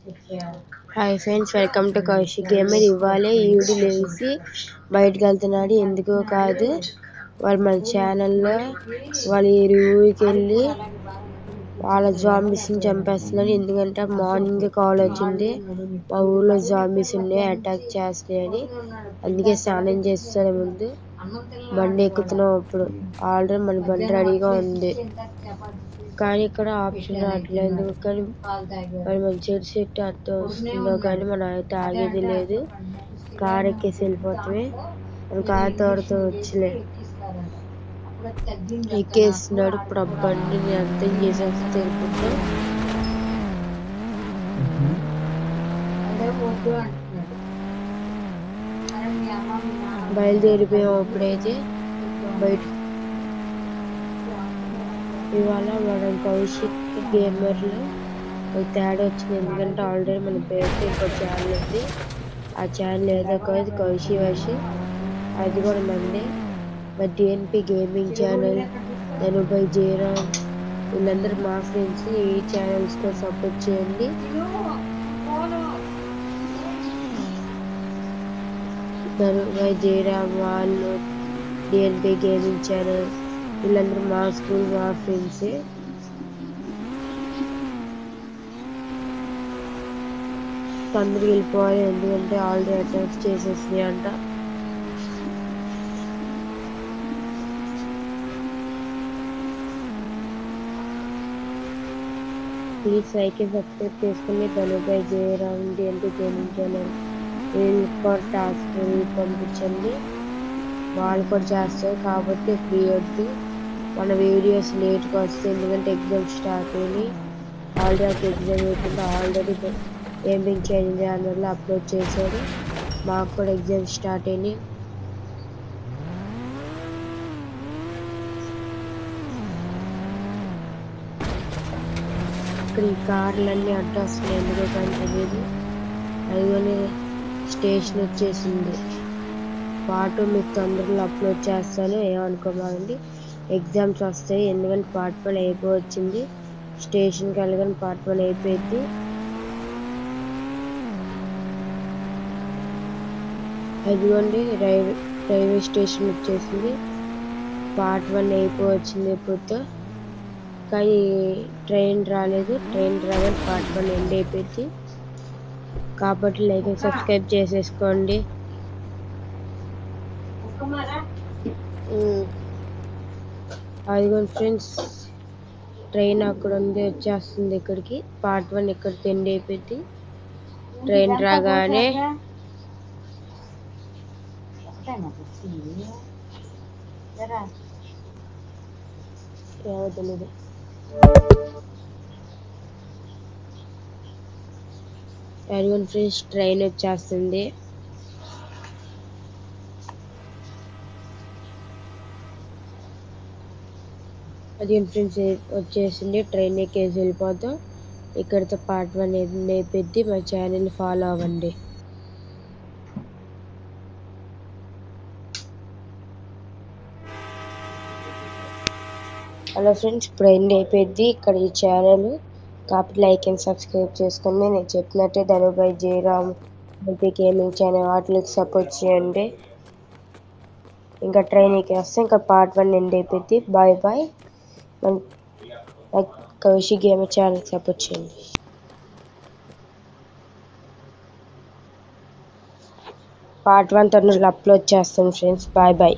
Hi friends, welcome to Kaushik gamer. ఇవ్వాలే ఈవిడ లేచి బయటకు వెళ్తున్నాడు. ఎందుకో కాదు, వాళ్ళు మన ఛానల్లో వాళ్ళ ఊరికి వెళ్ళి వాళ్ళ జాంబీస్ని చంపేస్తున్నారు. ఎందుకంటే మార్నింగ్ కాల్ వచ్చింది, మా ఊళ్ళో జాంబీస్ ఉన్నాయి, అటాక్ చేస్తున్నాయని. అందుకే స్నానం చేస్తాను ముందు బండి ఎక్కుతున్నాం. అప్పుడు ఆల్రెడీ మన బండి రెడీగా ఉంది, కానీ ఇక్కడ ఆప్షన్ రావట్లేదు. కానీ మరి మన చెడు చెట్టు అర్థం వస్తుందో కానీ మనం అయితే ఆగేది లేదు. కార్ ఎక్కేసి వెళ్ళిపోతామే. మన కార్ తోడుతో వచ్చలే ఎక్కేస్తున్నాడు. ఇప్పుడు ఆ బండిని అర్థం చేసేస్తే వెళ్ళిపోతాం. బయలుదేరిపోయాం. అప్పుడైతే బయట ఇవాళ మనం కౌశిక్ గేమర్లో ఒక తేడా వచ్చింది. ఎందుకంటే ఆల్రెడీ మన పేరుతో ఇంకో ఛానల్ ఉంది. ఆ ఛానల్ ఏదో కాదు, కౌశిక్ వర్షి, అది కూడా మందే. మరి డిఎన్పి గేమింగ్ ఛానల్, ధనుబై జయరామ్, వీళ్ళందరూ మా ఫ్రెండ్స్. ఈ ఛానల్స్ కూడా సపోర్ట్ చేయండి. ధనుబై జయరామ్ వాళ్ళు, డిఎన్పి గేమింగ్ ఛానల్, వీళ్ళందరూ మా స్కూల్ మా ఫ్రెండ్సే. అందరూ వెళ్ళిపోవాలి, ఎందుకంటే ఆల్రెడీ అటాక్స్ చేసేసినాయి అంట. ప్లీజ్ లైక్ అండ్ సబ్స్క్రైబ్ చేసుకుని ధనుబై జయరామ్ డిఎన్పి గేమింగ్ ఛానల్ వీళ్ళు కూడా టాస్క్ పంపించండి. వాళ్ళు కూడా చేస్తారు కాబట్టి ఫ్రీ వద్దు. మన వీడియోస్ లేట్గా వస్తాయి, ఎందుకంటే ఎగ్జామ్ స్టార్ట్ అయినాయి. ఆల్రెడీ ఎగ్జామ్ అయిపోయింది. ఆల్రెడీ గేమింగ్ ఛానల్లో అప్లోడ్ చేశాడు. మాకు కూడా ఎగ్జామ్ స్టార్ట్ అయినాయి. ఇక్కడ ఈ కార్లన్నీ అడ్డు వస్తున్నాయి, ఎందుకో కానీ తెలియదు. అదిగోనే స్టేషన్ వచ్చేసింది. పార్ట్ మీకు తొందరలో అప్లోడ్ చేస్తాను, ఏమనుకోమాకండి. ఎగ్జామ్స్ వస్తాయి, ఎందుకంటే పార్ట్ 1 అయిపోవచ్చింది. స్టేషన్కి వెళ్ళగానే పార్ట్ 1 అయిపోయింది. అదిగోండి రైల్వే స్టేషన్ వచ్చేసింది. పార్ట్ 1 అయిపోవచ్చింది ఎప్పుడుతో, కానీ ట్రైన్ రాలేదు. ట్రైన్ రాగానే పార్ట్ 1 ఎండ్ అయిపోయింది. కాబట్టి లైక్ అండ్ సబ్స్క్రైబ్ చేసేసుకోండి. అదిగోండి ఫ్రెండ్స్, ట్రైన్ అక్కడ ఉంది, వచ్చేస్తుంది ఇక్కడికి. పార్ట్ 1 ఇక్కడికి ఎండ్ అయిపోయింది. ట్రైన్ రాగానే ఏమో తెలీదు. అదిగోండి ఫ్రెండ్స్, ట్రైన్ వచ్చేస్తుంది. అది ఫ్రెండ్స్ వచ్చేసింది. ట్రైన్ ఎక్కేసి వెళ్ళిపోతాం. ఇక్కడితో పార్ట్ 1 అయిపోయింది. మా ఛానల్ ఫాలో అవ్వండి. హలో ఫ్రెండ్స్, ఇప్పుడు ఎండ్ అయిపోయింది ఇక్కడ ఈ ఛానల్. కాబట్టి లైక్ అండ్ సబ్స్క్రైబ్ చేసుకోండి. నేను చెప్పినట్టే ధనుబై జయరామ్ గేమింగ్ ఛానల్ వాటికి సపోర్ట్ చేయండి. ఇంకా ట్రైన్ ఎక్కేస్తే ఇంకా పార్ట్ 1 ఎండ్ అయిపోయింది. Bye bye. Kaushik gamer channel support చేయండి. పార్ట్ 1 తొందరలో అప్లోడ్ చేస్తాను ఫ్రెండ్స్. Bye bye.